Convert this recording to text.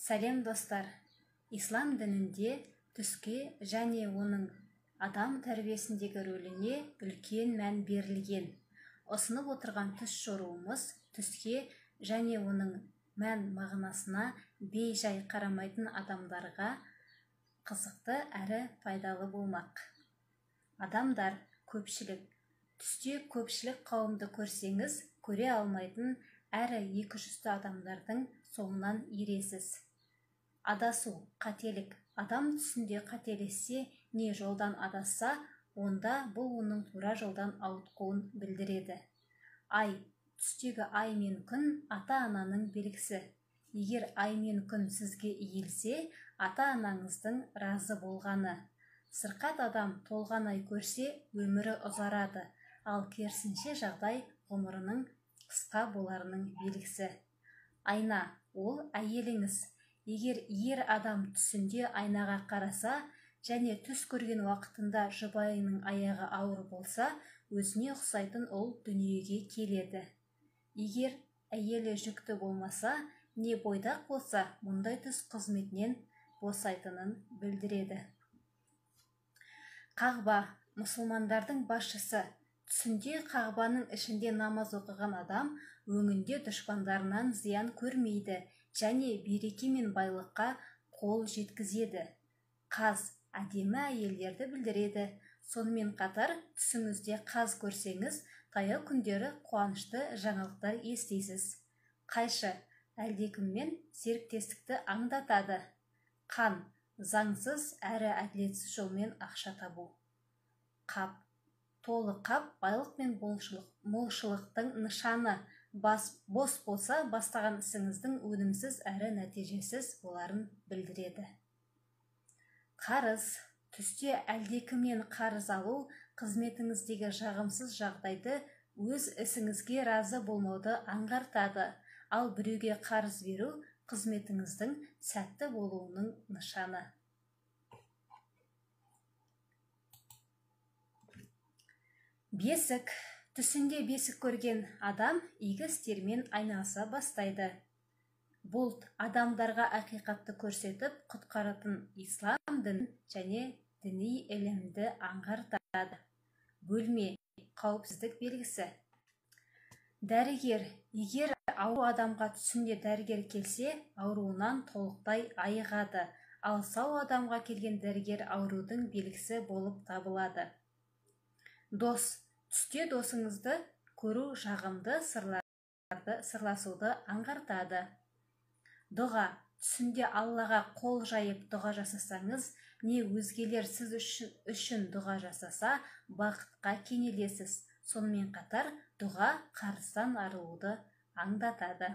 Сәлем достар! Ислам дінінде түске және оның адам тәрбиесіндегі рөліне үлкен мән берілген. Ұсынып отырған түс жоруымыз түске және оның мән мағынасына бей-жай қарамайтын адамдарға қызықты әрі пайдалы болмақ. Адамдар көпшілік. Түсте көпшілік қауымды көрсеңіз, көре алмайтын әрі екіжүзді адамдардың соңынан ересіз. Адасу, қателік. Адам түсінде қателессе, не жолдан адасса, онда бұл оның тура жолдан ауытқуын білдіреді. Ай, түстегі ай мен күн ата-ананың белгісі. Егер ай мен күн сізге иілсе, ата-анаңыздың разы болғаны. Сырқат адам толған ай көрсе, өмірі ұзарады, ал керісінше жағдай ғұмырының қысқа боларының белгісі. Айна, ол әйеліңіз. Егер ер адам түсінде айнаға қараса және түс көрген уақытында жұбайының аяғы ауыр болса, өзіне ұқсайтын ол дүниеге келеді. Егер әйелі жүкті болмаса, не бойдақ болса, мұндай түс қызметінен босайтынын білдіреді. Қағба, мұсылмандардың басшысы. Түсінде Қағбаның ішінде намаз оқыған адам өңінде дұшпандарынан зиян көрмейді және береке мен байлыққа қол жеткізеді. Қаз, әдемі әйелдерді білдіреді. Сонымен қатар, түсіңізде қаз көрсеңіз, таяу күндері қуанышты жаңалықтар естисіз. Қайшы, әлдекіммен серіктестікті аңдатады. Қан, заңсыз әрі әділетсіз жолмен ақша табу. Қап, толы қап байлық мен молшылықтың нышаны. Бос болса, бастаған ісіңіздің өнімсіз әрі нәтижесіз боларын білдіреді. Қарыз, түсте әлдекімнен қарыз алу қызметіңіздегі жағымсыз жағдайды, өз ісіңізге разы болмауды аңғартады, ал біреуге қарыз беру қызметіңіздің сәтті болуының нышаны. Бесік, түсінде бесік көрген адам игі істермен айналыса бастайды. Бұлт, адамдарға ақиқатты көрсетіп құтқаратын ислам дінін және діни ілімді аңғартады. Бөлме, қауіпсіздік белгісі. Дәрігер, егер ауру адамға түсінде дәрігер келсе, ауруынан толықтай айығады, ал сау адамға келген дәрігер аурудың белгісі болып табылады. Дос, түсте досыңызды көру жағымды сырласуды аңғартады. Дұға, түсінде Аллаға қол жайып дұға жасасаңыз, не өзгелер сіз үшін дұға жасаса, бақытқа кенелесіз. Сонымен қатар, дұға қарыздан арылуды аңдатады.